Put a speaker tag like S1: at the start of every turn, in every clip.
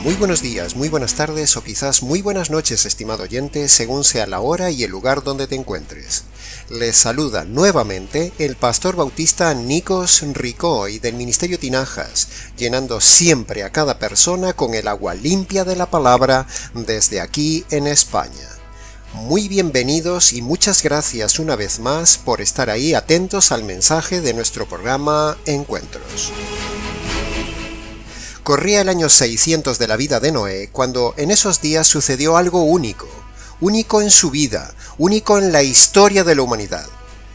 S1: Muy buenos días, muy buenas tardes o quizás muy buenas noches, estimado oyente, según sea la hora y el lugar donde te encuentres. Les saluda nuevamente el pastor bautista Nikos Ricoy del Ministerio Tinajas, llenando siempre a cada persona con el agua limpia de la palabra desde aquí en España. Muy bienvenidos y muchas gracias una vez más por estar ahí atentos al mensaje de nuestro programa Encuentros. Corría el año 600 de la vida de Noé cuando en esos días sucedió algo único en su vida, único en la historia de la humanidad.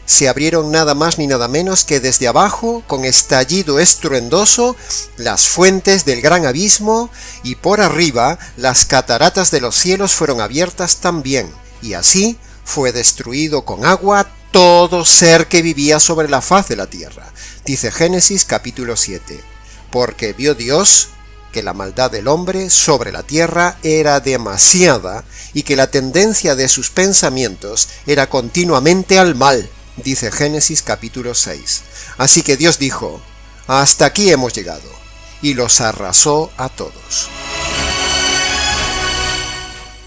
S1: Se abrieron nada más ni nada menos que desde abajo, con estallido estruendoso, las fuentes del gran abismo y por arriba las cataratas de los cielos fueron abiertas también, y así fue destruido con agua todo ser que vivía sobre la faz de la tierra, dice Génesis capítulo 7. Porque vio Dios que la maldad del hombre sobre la tierra era demasiada y que la tendencia de sus pensamientos era continuamente al mal, dice Génesis capítulo 6. Así que Dios dijo, hasta aquí hemos llegado, y los arrasó a todos.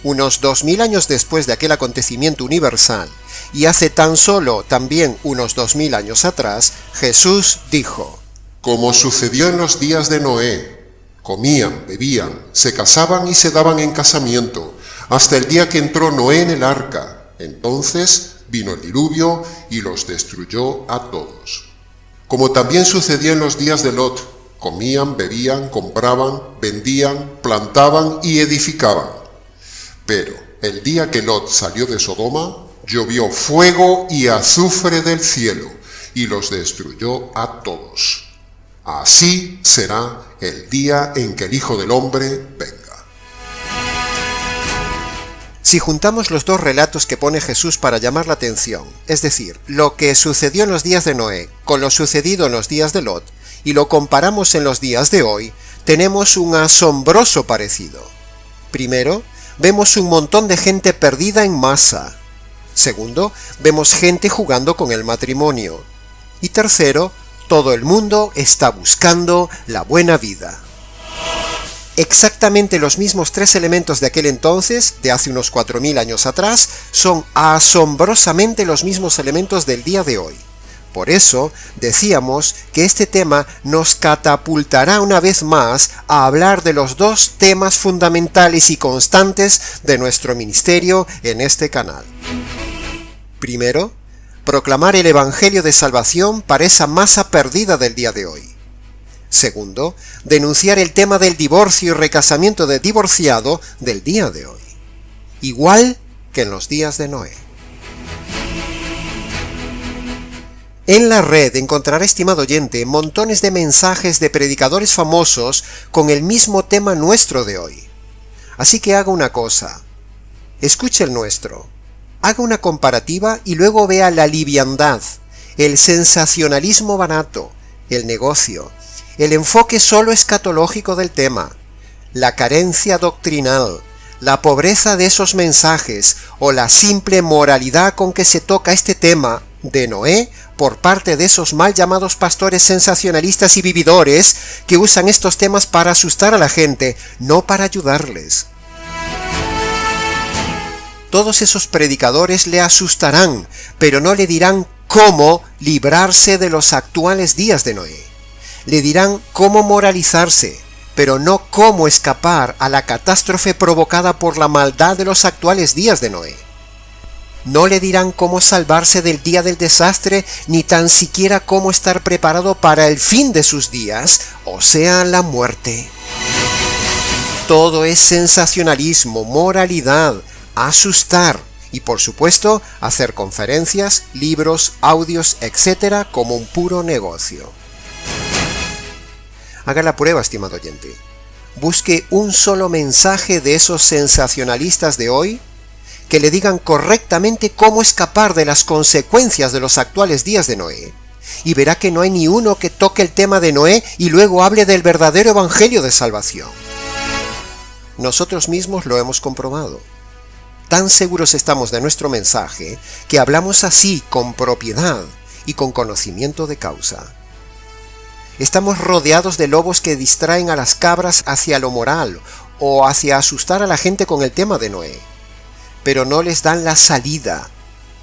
S1: Unos 2000 años después de aquel acontecimiento universal, y hace tan solo también unos 2000 años atrás, Jesús dijo,
S2: como sucedió en los días de Noé, comían, bebían, se casaban y se daban en casamiento, hasta el día que entró Noé en el arca. Entonces vino el diluvio y los destruyó a todos. Como también sucedió en los días de Lot, comían, bebían, compraban, vendían, plantaban y edificaban. Pero el día que Lot salió de Sodoma, llovió fuego y azufre del cielo, y los destruyó a todos. Así será el día en que el Hijo del Hombre venga.
S1: Si juntamos los dos relatos que pone Jesús para llamar la atención, es decir, lo que sucedió en los días de Noé con lo sucedido en los días de Lot, y lo comparamos en los días de hoy, tenemos un asombroso parecido. Primero, vemos un montón de gente perdida en masa. Segundo, vemos gente jugando con el matrimonio. Y tercero, todo el mundo está buscando la buena vida. Exactamente los mismos tres elementos de aquel entonces, de hace unos 4000 años atrás, son asombrosamente los mismos elementos del día de hoy. Por eso, decíamos que este tema nos catapultará una vez más a hablar de los dos temas fundamentales y constantes de nuestro ministerio en este canal. Primero, proclamar el Evangelio de salvación para esa masa perdida del día de hoy. Segundo, denunciar el tema del divorcio y recasamiento de divorciado del día de hoy, igual que en los días de Noé. En la red encontrará, estimado oyente, montones de mensajes de predicadores famosos con el mismo tema nuestro de hoy. Así que haga una cosa, escuche el nuestro. Haga una comparativa y luego vea la liviandad, el sensacionalismo barato, el negocio, el enfoque solo escatológico del tema, la carencia doctrinal, la pobreza de esos mensajes o la simple moralidad con que se toca este tema de Noé por parte de esos mal llamados pastores sensacionalistas y vividores que usan estos temas para asustar a la gente, no para ayudarles. Todos esos predicadores le asustarán, pero no le dirán cómo librarse de los actuales días de Noé. Le dirán cómo moralizarse, pero no cómo escapar a la catástrofe provocada por la maldad de los actuales días de Noé. No le dirán cómo salvarse del día del desastre, ni tan siquiera cómo estar preparado para el fin de sus días, o sea, la muerte. Todo es sensacionalismo, moralidad, asustar y por supuesto hacer conferencias, libros, audios, etc. como un puro negocio. Haga la prueba, estimado oyente. Busque un solo mensaje de esos sensacionalistas de hoy que le digan correctamente cómo escapar de las consecuencias de los actuales días de Noé, y verá que no hay ni uno que toque el tema de Noé y luego hable del verdadero evangelio de salvación. Nosotros mismos lo hemos comprobado. Tan seguros estamos de nuestro mensaje que hablamos así con propiedad y con conocimiento de causa. Estamos rodeados de lobos que distraen a las cabras hacia lo moral o hacia asustar a la gente con el tema de Noé. Pero no les dan la salida,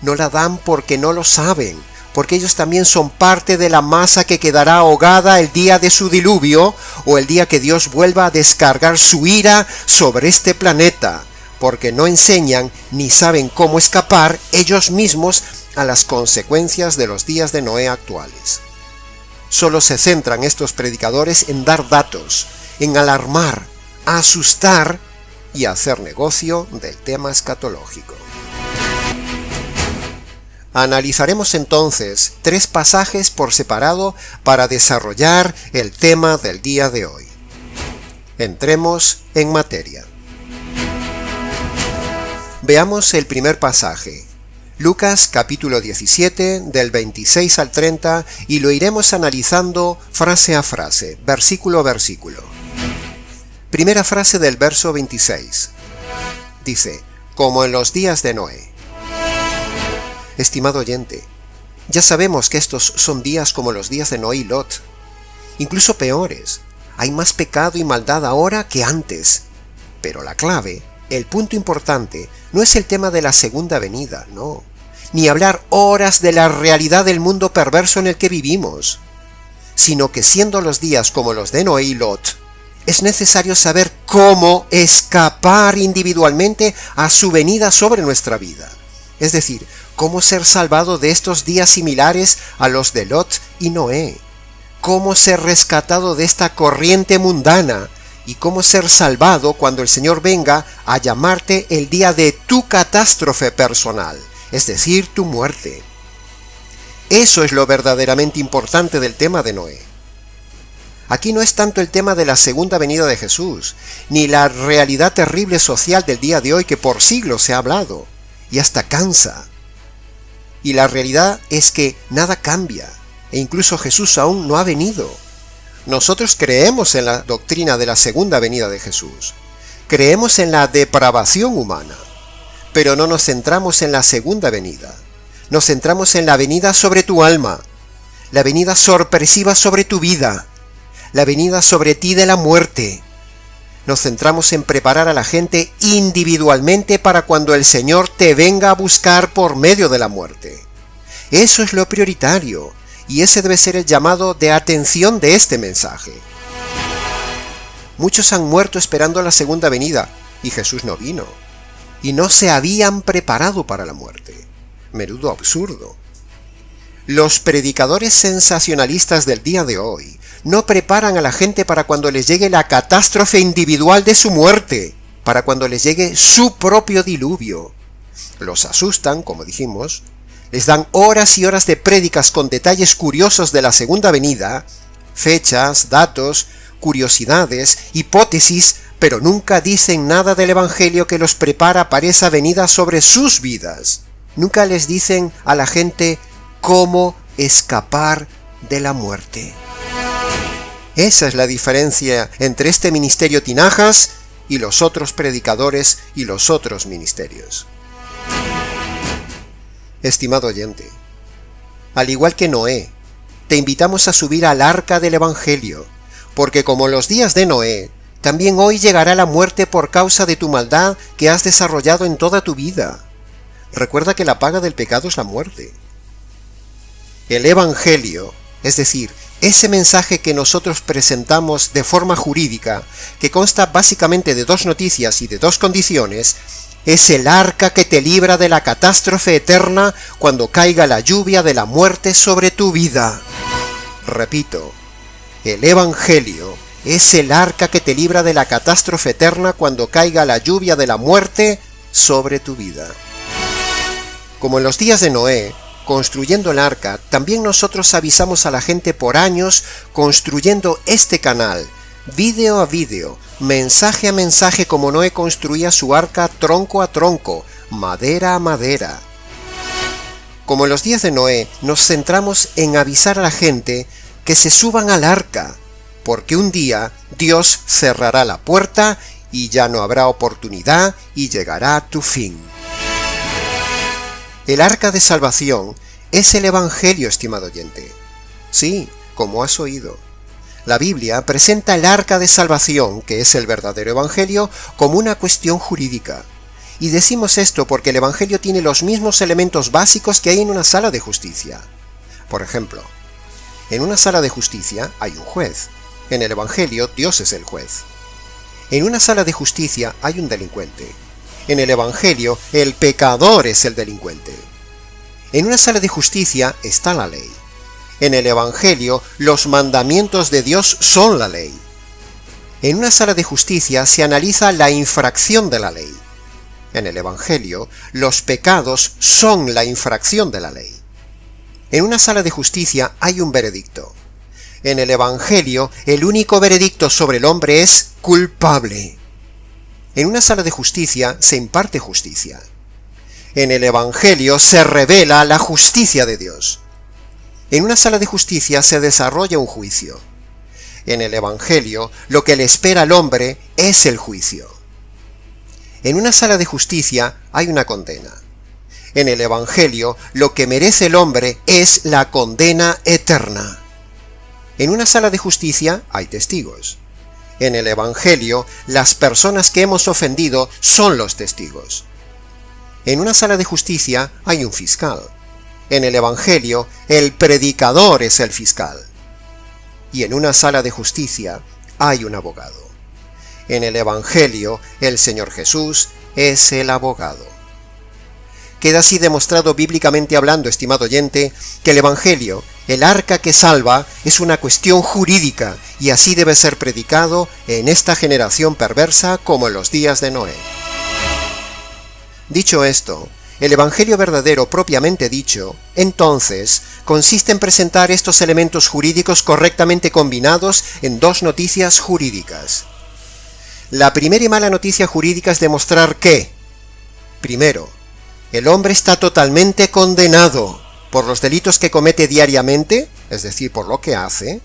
S1: no la dan porque no lo saben, porque ellos también son parte de la masa que quedará ahogada el día de su diluvio o el día que Dios vuelva a descargar su ira sobre este planeta, porque no enseñan ni saben cómo escapar ellos mismos a las consecuencias de los días de Noé actuales. Solo se centran estos predicadores en dar datos, en alarmar, asustar y hacer negocio del tema escatológico. Analizaremos entonces 3 pasajes por separado para desarrollar el tema del día de hoy. Entremos en materia. Veamos el primer pasaje, Lucas capítulo 17, del 26 al 30, y lo iremos analizando frase a frase, versículo a versículo. Primera frase del verso 26. Dice, como en los días de Noé. Estimado oyente, ya sabemos que estos son días como los días de Noé y Lot, incluso peores. Hay más pecado y maldad ahora que antes. Pero la clave, el punto importante, no es el tema de la segunda venida, no, ni hablar horas de la realidad del mundo perverso en el que vivimos, sino que siendo los días como los de Noé y Lot, es necesario saber cómo escapar individualmente a su venida sobre nuestra vida. Es decir, cómo ser salvado de estos días similares a los de Lot y Noé, cómo ser rescatado de esta corriente mundana y cómo ser salvado cuando el Señor venga a llamarte el día de tu catástrofe personal, es decir, tu muerte. Eso es lo verdaderamente importante del tema de Noé. Aquí no es tanto el tema de la segunda venida de Jesús, ni la realidad terrible social del día de hoy que por siglos se ha hablado, y hasta cansa. Y la realidad es que nada cambia, e incluso Jesús aún no ha venido. Nosotros creemos en la doctrina de la segunda venida de Jesús. Creemos en la depravación humana, pero no nos centramos en la segunda venida. Nos centramos en la venida sobre tu alma, la venida sorpresiva sobre tu vida, la venida sobre ti de la muerte. Nos centramos en preparar a la gente individualmente para cuando el Señor te venga a buscar por medio de la muerte. Eso es lo prioritario, y ese debe ser el llamado de atención de este mensaje. Muchos han muerto esperando la segunda venida, y Jesús no vino, y no se habían preparado para la muerte. Menudo absurdo. Los predicadores sensacionalistas del día de hoy no preparan a la gente para cuando les llegue la catástrofe individual de su muerte, para cuando les llegue su propio diluvio. Los asustan, como dijimos, les dan horas y horas de prédicas con detalles curiosos de la segunda venida, fechas, datos, curiosidades, hipótesis, pero nunca dicen nada del Evangelio que los prepara para esa venida sobre sus vidas. Nunca les dicen a la gente cómo escapar de la muerte. Esa es la diferencia entre este ministerio Tinajas y los otros predicadores y los otros ministerios. Estimado oyente, al igual que Noé, te invitamos a subir al arca del Evangelio, porque como los días de Noé, también hoy llegará la muerte por causa de tu maldad que has desarrollado en toda tu vida. Recuerda que la paga del pecado es la muerte. El Evangelio, es decir, ese mensaje que nosotros presentamos de forma jurídica, que consta básicamente de 2 noticias y de 2 condiciones, es el arca que te libra de la catástrofe eterna cuando caiga la lluvia de la muerte sobre tu vida. Repito, el Evangelio es el arca que te libra de la catástrofe eterna cuando caiga la lluvia de la muerte sobre tu vida. Como en los días de Noé, construyendo el arca, también nosotros avisamos a la gente por años construyendo este canal, vídeo a vídeo, mensaje a mensaje, como Noé construía su arca tronco a tronco, madera a madera. Como en los días de Noé, nos centramos en avisar a la gente que se suban al arca, porque un día Dios cerrará la puerta y ya no habrá oportunidad y llegará a tu fin. El arca de salvación es el Evangelio, estimado oyente. Sí, como has oído. La Biblia presenta el arca de salvación, que es el verdadero Evangelio, como una cuestión jurídica. Y decimos esto porque el Evangelio tiene los mismos elementos básicos que hay en una sala de justicia. Por ejemplo, en una sala de justicia hay un juez. En el Evangelio, Dios es el juez. En una sala de justicia hay un delincuente. En el Evangelio, el pecador es el delincuente. En una sala de justicia está la ley. En el Evangelio, los mandamientos de Dios son la ley. En una sala de justicia se analiza la infracción de la ley. En el Evangelio, los pecados son la infracción de la ley. En una sala de justicia hay un veredicto. En el Evangelio, el único veredicto sobre el hombre es culpable. En una sala de justicia se imparte justicia. En el Evangelio se revela la justicia de Dios. En una sala de justicia se desarrolla un juicio. En el Evangelio, lo que le espera al hombre es el juicio. En una sala de justicia hay una condena. En el Evangelio, lo que merece el hombre es la condena eterna. En una sala de justicia hay testigos. En el Evangelio, las personas que hemos ofendido son los testigos. En una sala de justicia hay un fiscal. En el Evangelio, el predicador es el fiscal. Y en una sala de justicia hay un abogado. En el Evangelio, el Señor Jesús es el abogado. Queda así demostrado bíblicamente hablando, estimado oyente, que el Evangelio, el arca que salva, es una cuestión jurídica y así debe ser predicado en esta generación perversa como en los días de Noé. Dicho esto, el Evangelio verdadero propiamente dicho, entonces, consiste en presentar estos elementos jurídicos correctamente combinados en dos noticias jurídicas. La primera y mala noticia jurídica es demostrar que, primero, el hombre está totalmente condenado por los delitos que comete diariamente, es decir, por lo que hace,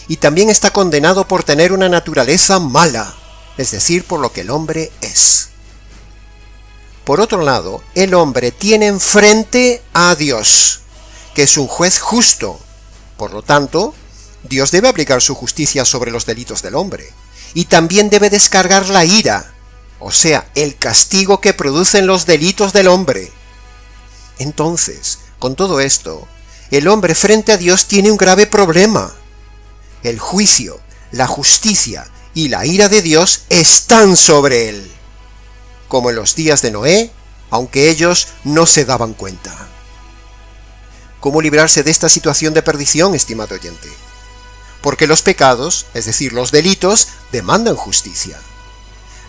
S1: y también está condenado por tener una naturaleza mala, es decir, por lo que el hombre es. Por otro lado, el hombre tiene enfrente a Dios, que es un juez justo. Por lo tanto, Dios debe aplicar su justicia sobre los delitos del hombre, y también debe descargar la ira, o sea, el castigo que producen los delitos del hombre. Entonces, con todo esto, el hombre frente a Dios tiene un grave problema. El juicio, la justicia y la ira de Dios están sobre él, como en los días de Noé, aunque ellos no se daban cuenta. ¿Cómo librarse de esta situación de perdición, estimado oyente? Porque los pecados, es decir, los delitos, demandan justicia.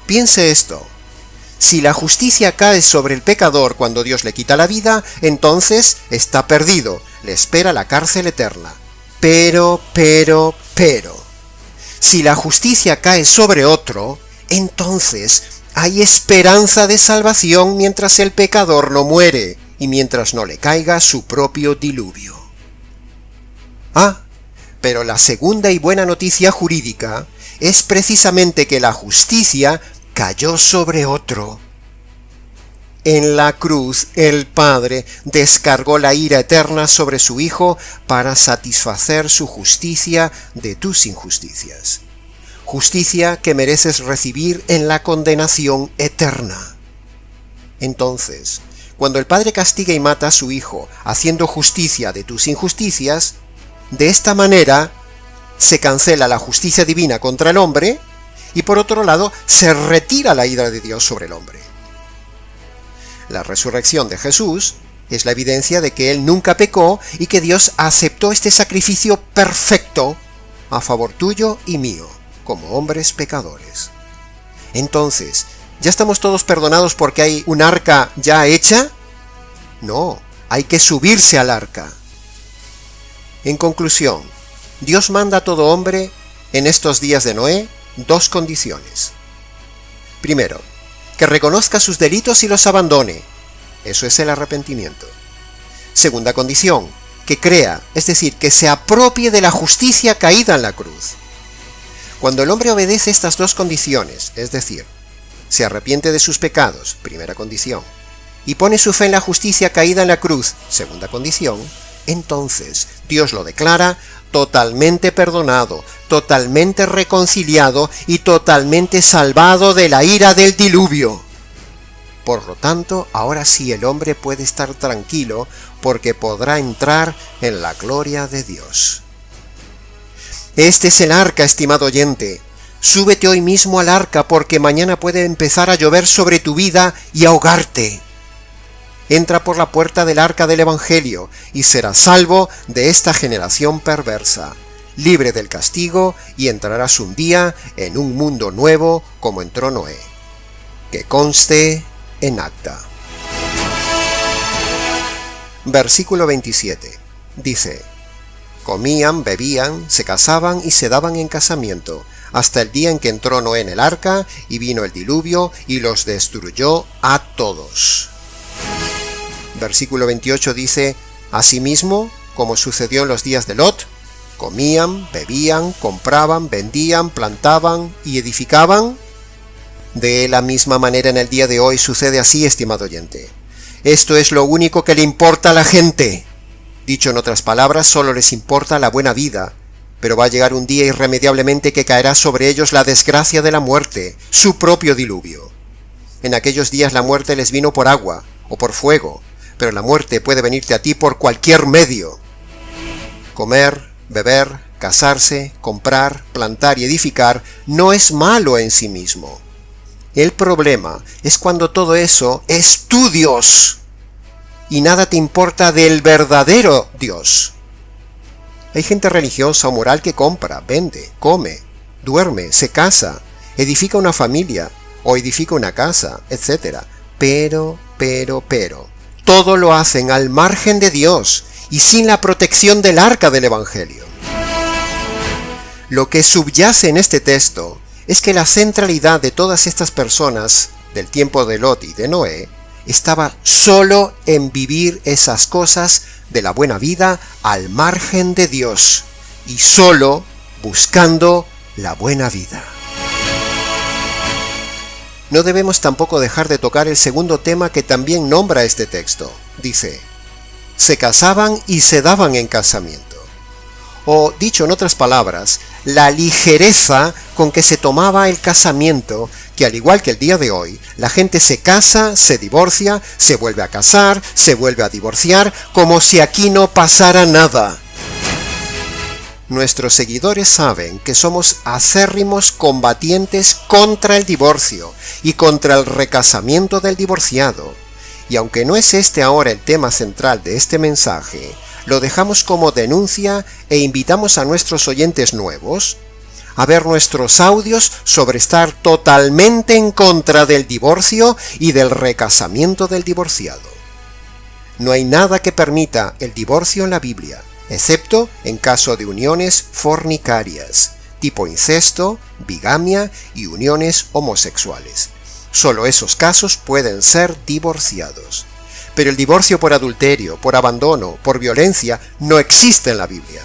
S1: Piense esto. Si la justicia cae sobre el pecador cuando Dios le quita la vida, entonces está perdido, le espera la cárcel eterna. Pero, si la justicia cae sobre otro, entonces hay esperanza de salvación mientras el pecador no muere y mientras no le caiga su propio diluvio. Pero la segunda y buena noticia jurídica es precisamente que la justicia cayó sobre otro. En la cruz, el Padre descargó la ira eterna sobre su Hijo para satisfacer su justicia de tus injusticias. Justicia que mereces recibir en la condenación eterna. Entonces, cuando el Padre castiga y mata a su Hijo, haciendo justicia de tus injusticias, de esta manera se cancela la justicia divina contra el hombre y por otro lado se retira la ira de Dios sobre el hombre. La resurrección de Jesús es la evidencia de que Él nunca pecó y que Dios aceptó este sacrificio perfecto a favor tuyo y mío, como hombres pecadores. Entonces, ¿ya estamos todos perdonados porque hay un arca ya hecha? No, hay que subirse al arca. En conclusión, Dios manda a todo hombre, en estos días de Noé, dos condiciones. Primero, que reconozca sus delitos y los abandone. Eso es el arrepentimiento. Segunda condición, que crea, es decir, que se apropie de la justicia caída en la cruz. Cuando el hombre obedece estas dos condiciones, es decir, se arrepiente de sus pecados, primera condición, y pone su fe en la justicia caída en la cruz, segunda condición, entonces Dios lo declara totalmente perdonado, totalmente reconciliado y totalmente salvado de la ira del diluvio. Por lo tanto, ahora sí el hombre puede estar tranquilo porque podrá entrar en la gloria de Dios. Este es el arca, estimado oyente. Súbete hoy mismo al arca porque mañana puede empezar a llover sobre tu vida y ahogarte. Entra por la puerta del arca del Evangelio y serás salvo de esta generación perversa, libre del castigo, y entrarás un día en un mundo nuevo como entró Noé. Que conste en acta. Versículo 27. Dice: comían, bebían, se casaban y se daban en casamiento, hasta el día en que entró Noé en el arca, y vino el diluvio y los destruyó a todos. Versículo 28 dice: asimismo, como sucedió en los días de Lot, comían, bebían, compraban, vendían, plantaban y edificaban. De la misma manera en el día de hoy sucede así, estimado oyente. Esto es lo único que le importa a la gente. Dicho en otras palabras, solo les importa la buena vida, pero va a llegar un día irremediablemente que caerá sobre ellos la desgracia de la muerte, su propio diluvio. En aquellos días la muerte les vino por agua o por fuego, pero la muerte puede venirte a ti por cualquier medio. Comer, beber, casarse, comprar, plantar y edificar no es malo en sí mismo. El problema es cuando todo eso es tu Dios y nada te importa del verdadero Dios. Hay gente religiosa o moral que compra, vende, come, duerme, se casa, edifica una familia o edifica una casa, etc. Pero, todo lo hacen al margen de Dios y sin la protección del arca del Evangelio. Lo que subyace en este texto es que la centralidad de todas estas personas del tiempo de Lot y de Noé estaba solo en vivir esas cosas de la buena vida al margen de Dios y solo buscando la buena vida. No debemos tampoco dejar de tocar el segundo tema que también nombra este texto. Dice: se casaban y se daban en casamiento. O, dicho en otras palabras, la ligereza con que se tomaba el casamiento, que al igual que el día de hoy, la gente se casa, se divorcia, se vuelve a casar, se vuelve a divorciar, como si aquí no pasara nada. Nuestros seguidores saben que somos acérrimos combatientes contra el divorcio y contra el recasamiento del divorciado. Y aunque no es este ahora el tema central de este mensaje, lo dejamos como denuncia e invitamos a nuestros oyentes nuevos a ver nuestros audios sobre estar totalmente en contra del divorcio y del recasamiento del divorciado. No hay nada que permita el divorcio en la Biblia, excepto en caso de uniones fornicarias, tipo incesto, bigamia y uniones homosexuales. Solo esos casos pueden ser divorciados. Pero el divorcio por adulterio, por abandono, por violencia, no existe en la Biblia.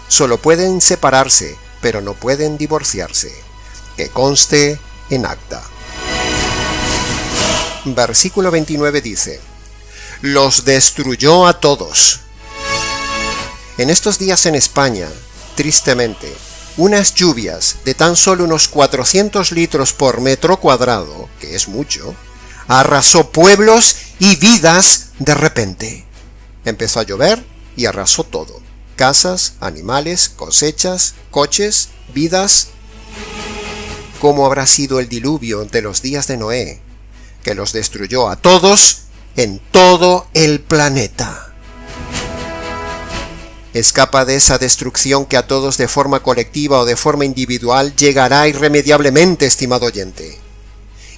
S1: Solo pueden separarse, pero no pueden divorciarse. Que conste en acta. Versículo 29 dice: los destruyó a todos. En estos días en España, tristemente, unas lluvias de tan solo unos 400 litros por metro cuadrado, que es mucho, arrasó pueblos y vidas de repente. Empezó a llover y arrasó todo: casas, animales, cosechas, coches, vidas. ¿Cómo habrá sido el diluvio de los días de Noé, que los destruyó a todos en todo el planeta? Escapa de esa destrucción que a todos de forma colectiva o de forma individual llegará irremediablemente, estimado oyente.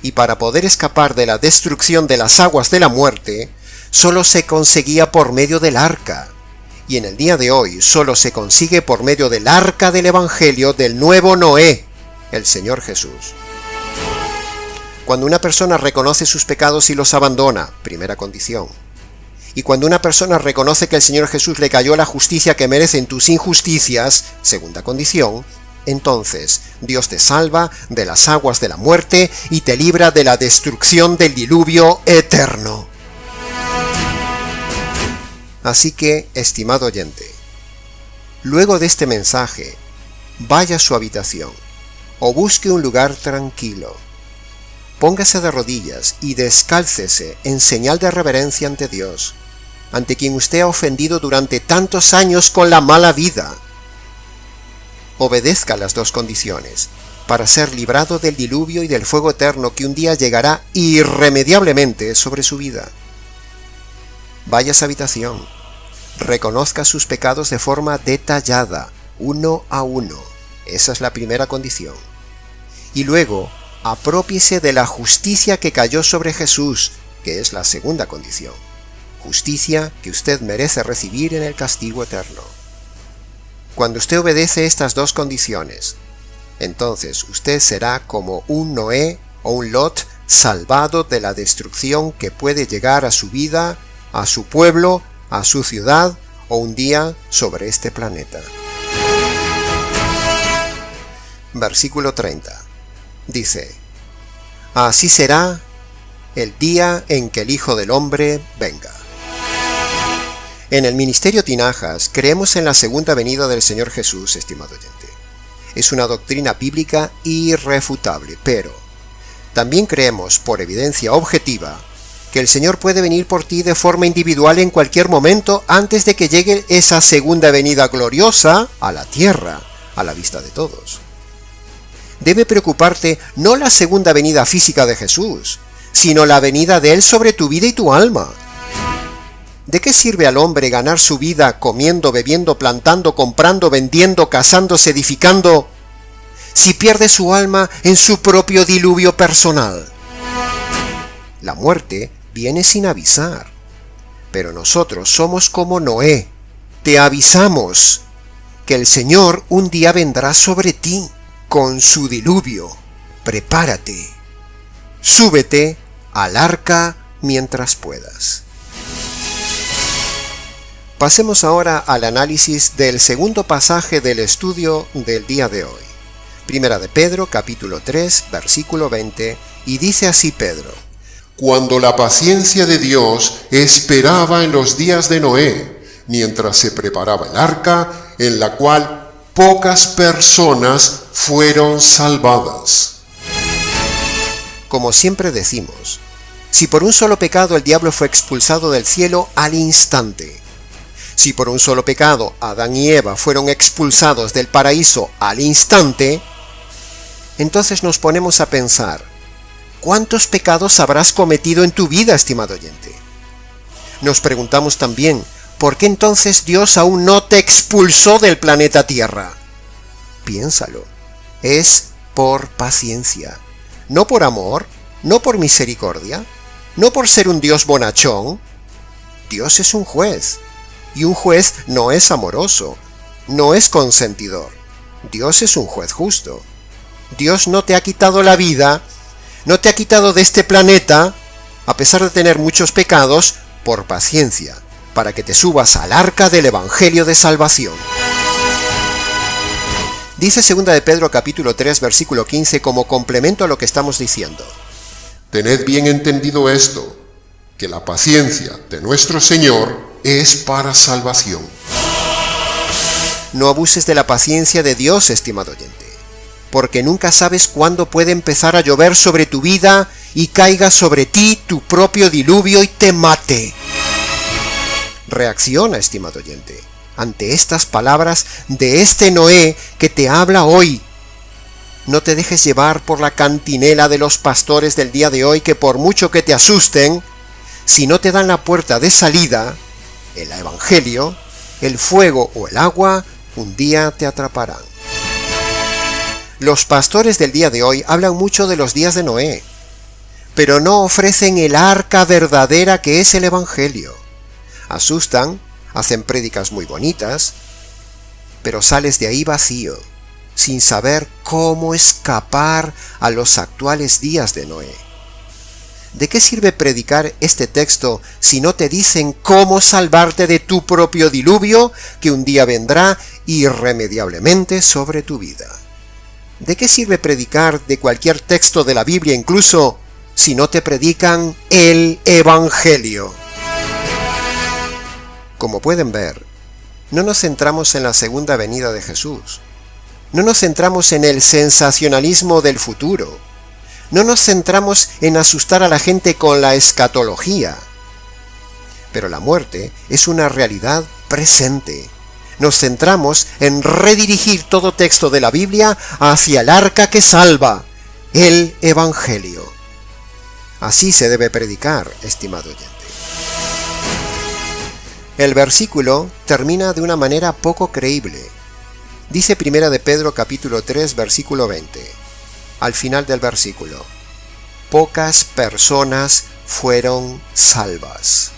S1: Y para poder escapar de la destrucción de las aguas de la muerte, solo se conseguía por medio del arca. Y en el día de hoy solo se consigue por medio del arca del Evangelio del nuevo Noé, el Señor Jesús. Cuando una persona reconoce sus pecados y los abandona, primera condición. Y cuando una persona reconoce que el Señor Jesús le cayó la justicia que merecen tus injusticias, segunda condición, entonces Dios te salva de las aguas de la muerte y te libra de la destrucción del diluvio eterno. Así que, estimado oyente, luego de este mensaje, vaya a su habitación o busque un lugar tranquilo. Póngase de rodillas y descálcese en señal de reverencia ante Dios, ante quien usted ha ofendido durante tantos años con la mala vida. Obedezca las dos condiciones para ser librado del diluvio y del fuego eterno que un día llegará irremediablemente sobre su vida. Vaya a su habitación, reconozca sus pecados de forma detallada, uno a uno. Esa es la primera condición. Y luego, aprópiese de la justicia que cayó sobre Jesús, que es la segunda condición. Justicia que usted merece recibir en el castigo eterno. Cuando usted obedece estas dos condiciones, entonces usted será como un Noé o un Lot salvado de la destrucción que puede llegar a su vida, a su pueblo, a su ciudad o un día sobre este planeta. Versículo 30. Dice: así será el día en que el Hijo del Hombre venga. En el Ministerio Tinajas creemos en la segunda venida del Señor Jesús, estimado oyente. Es una doctrina bíblica irrefutable, pero también creemos, por evidencia objetiva, que el Señor puede venir por ti de forma individual en cualquier momento antes de que llegue esa segunda venida gloriosa a la tierra, a la vista de todos. Debe preocuparte no la segunda venida física de Jesús, sino la venida de Él sobre tu vida y tu alma. ¿De qué sirve al hombre ganar su vida comiendo, bebiendo, plantando, comprando, vendiendo, casándose, edificando, si pierde su alma en su propio diluvio personal? La muerte viene sin avisar, pero nosotros somos como Noé. Te avisamos que el Señor un día vendrá sobre ti con su diluvio. Prepárate. Súbete al arca mientras puedas. Pasemos ahora al análisis del segundo pasaje del estudio del día de hoy. Primera de Pedro, capítulo 3, versículo 20, y dice así Pedro:
S2: cuando la paciencia de Dios esperaba en los días de Noé, mientras se preparaba el arca, en la cual pocas personas fueron salvadas.
S1: Como siempre decimos, si por un solo pecado el diablo fue expulsado del cielo al instante, si por un solo pecado Adán y Eva fueron expulsados del paraíso al instante, entonces nos ponemos a pensar, ¿cuántos pecados habrás cometido en tu vida, estimado oyente? Nos preguntamos también, ¿por qué entonces Dios aún no te expulsó del planeta Tierra? Piénsalo, es por paciencia, no por amor, no por misericordia, no por ser un Dios bonachón. Dios es un juez, y un juez no es amoroso, no es consentidor. Dios es un juez justo. Dios no te ha quitado la vida, no te ha quitado de este planeta, a pesar de tener muchos pecados, por paciencia, para que te subas al arca del Evangelio de Salvación. Dice 2 de Pedro capítulo 3 versículo 15 como complemento a lo que estamos diciendo:
S2: tened bien entendido esto, que la paciencia de nuestro Señor es para salvación.
S1: No abuses de la paciencia de Dios, estimado oyente, porque nunca sabes cuándo puede empezar a llover sobre tu vida y caiga sobre ti tu propio diluvio y te mate. Reacciona, estimado oyente, ante estas palabras de este Noé que te habla hoy. No te dejes llevar por la cantinela de los pastores del día de hoy que por mucho que te asusten, si no te dan la puerta de salida, el Evangelio, el fuego o el agua, un día te atraparán. Los pastores del día de hoy hablan mucho de los días de Noé, pero no ofrecen el arca verdadera que es el Evangelio. Asustan, hacen prédicas muy bonitas, pero sales de ahí vacío, sin saber cómo escapar a los actuales días de Noé. ¿De qué sirve predicar este texto si no te dicen cómo salvarte de tu propio diluvio que un día vendrá irremediablemente sobre tu vida? ¿De qué sirve predicar de cualquier texto de la Biblia incluso si no te predican el Evangelio? Como pueden ver, no nos centramos en la segunda venida de Jesús. No nos centramos en el sensacionalismo del futuro. No nos centramos en asustar a la gente con la escatología. Pero la muerte es una realidad presente. Nos centramos en redirigir todo texto de la Biblia hacia el arca que salva, el Evangelio. Así se debe predicar, estimado oyente. El versículo termina de una manera poco creíble. Dice 1 de Pedro capítulo 3 versículo 20, al final del versículo: pocas personas fueron salvas.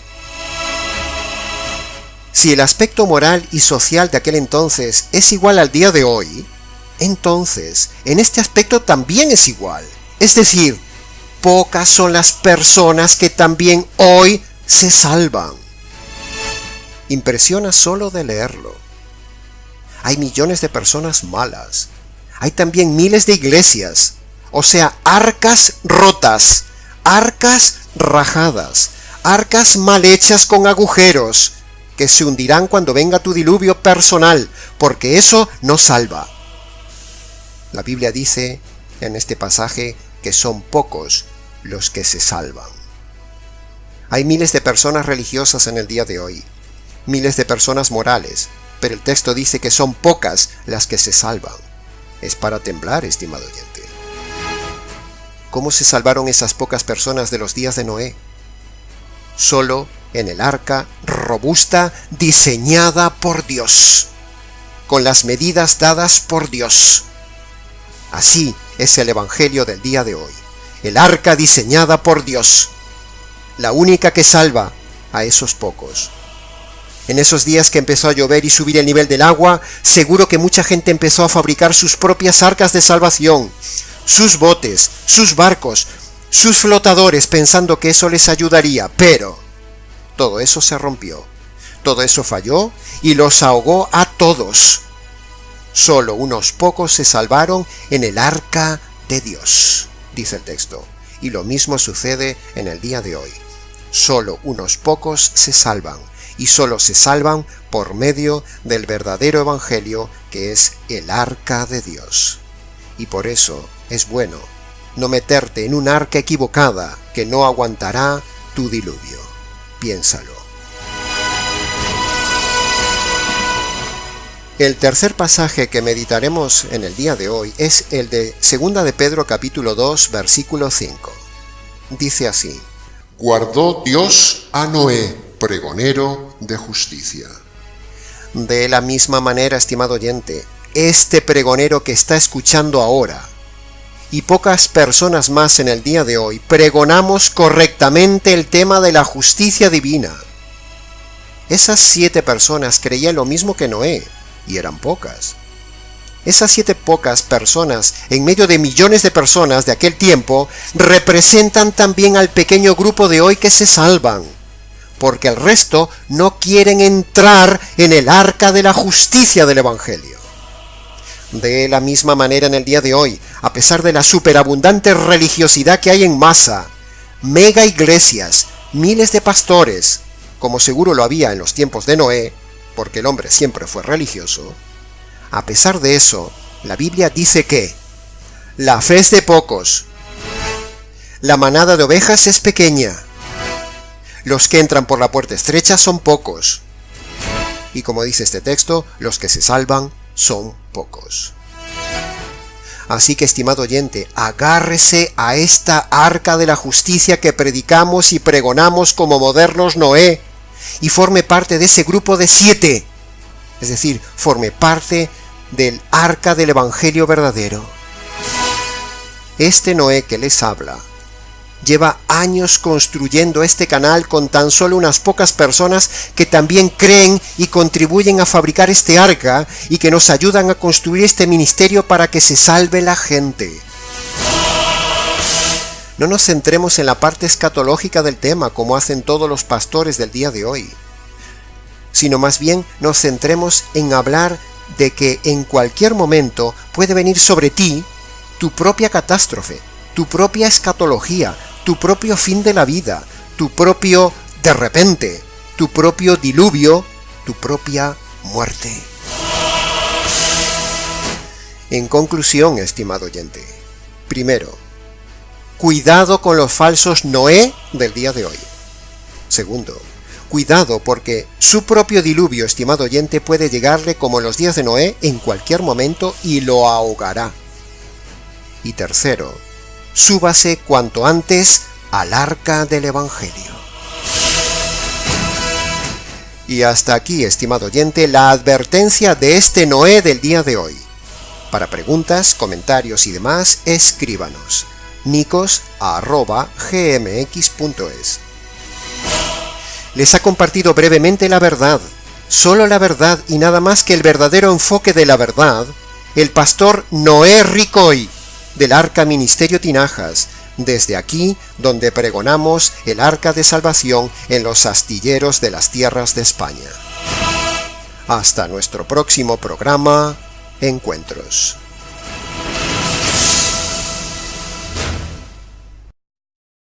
S1: Si el aspecto moral y social de aquel entonces es igual al día de hoy, entonces en este aspecto también es igual. Es decir, pocas son las personas que también hoy se salvan. Impresiona solo de leerlo. Hay millones de personas malas. Hay también miles de iglesias, o sea, arcas rotas, arcas rajadas, arcas mal hechas con agujeros, que se hundirán cuando venga tu diluvio personal, porque eso no salva. La Biblia dice en este pasaje que son pocos los que se salvan. Hay miles de personas religiosas en el día de hoy, miles de personas morales, pero el texto dice que son pocas las que se salvan. Es para temblar, estimado oyente. ¿Cómo se salvaron esas pocas personas de los días de Noé? Solo en el arca robusta diseñada por Dios, con las medidas dadas por Dios. Así es el Evangelio del día de hoy. El arca diseñada por Dios, la única que salva a esos pocos. En esos días que empezó a llover y subir el nivel del agua, seguro que mucha gente empezó a fabricar sus propias arcas de salvación, sus botes, sus barcos, sus flotadores, pensando que eso les ayudaría, pero todo eso se rompió, todo eso falló y los ahogó a todos. Solo unos pocos se salvaron en el arca de Dios, dice el texto, y lo mismo sucede en el día de hoy. Solo unos pocos se salvan, y solo se salvan por medio del verdadero Evangelio, que es el arca de Dios. Y por eso es bueno no meterte en un arca equivocada que no aguantará tu diluvio. Piénsalo. El tercer pasaje que meditaremos en el día de hoy es el de 2 de Pedro capítulo 2 versículo 5. Dice así:
S2: guardó Dios a Noé, pregonero de justicia.
S1: De la misma manera, estimado oyente, este pregonero que está escuchando ahora y pocas personas más en el día de hoy pregonamos correctamente el tema de la justicia divina. Esas 7 personas creían lo mismo que Noé, y eran pocas. Esas 7 pocas personas, en medio de millones de personas de aquel tiempo, representan también al pequeño grupo de hoy que se salvan, porque el resto no quieren entrar en el arca de la justicia del Evangelio. De la misma manera en el día de hoy, a pesar de la superabundante religiosidad que hay en masa, mega iglesias, miles de pastores, como seguro lo había en los tiempos de Noé, porque el hombre siempre fue religioso, a pesar de eso, la Biblia dice que la fe es de pocos, la manada de ovejas es pequeña, los que entran por la puerta estrecha son pocos, y como dice este texto, los que se salvan son pocos. Así que, estimado oyente, agárrese a esta arca de la justicia que predicamos y pregonamos como modernos Noé, y forme parte de ese grupo de 7, es decir, forme parte del arca del Evangelio verdadero. Este Noé que les habla lleva años construyendo este canal con tan solo unas pocas personas que también creen y contribuyen a fabricar este arca y que nos ayudan a construir este ministerio para que se salve la gente. No nos centremos en la parte escatológica del tema como hacen todos los pastores del día de hoy, sino más bien nos centremos en hablar de que en cualquier momento puede venir sobre ti tu propia catástrofe, tu propia escatología, tu propio fin de la vida, tu propio de repente, tu propio diluvio tu propia muerte. En conclusión, estimado oyente, primero, cuidado con los falsos Noé del día de hoy. Segundo, cuidado porque su propio diluvio, estimado oyente, puede llegarle como en los días de Noé en cualquier momento y lo ahogará. Y tercero, súbase cuanto antes al arca del Evangelio. Y hasta aquí, estimado oyente, la advertencia de este Noé del día de hoy. Para preguntas, comentarios y demás, escríbanos nicos@gmx.es. Les ha compartido brevemente la verdad, solo la verdad y nada más que el verdadero enfoque de la verdad, el pastor Noé Ricoy, del Arca Ministerio Tinajas, desde aquí donde pregonamos el Arca de Salvación en los astilleros de las tierras de España. Hasta nuestro próximo programa, Encuentros.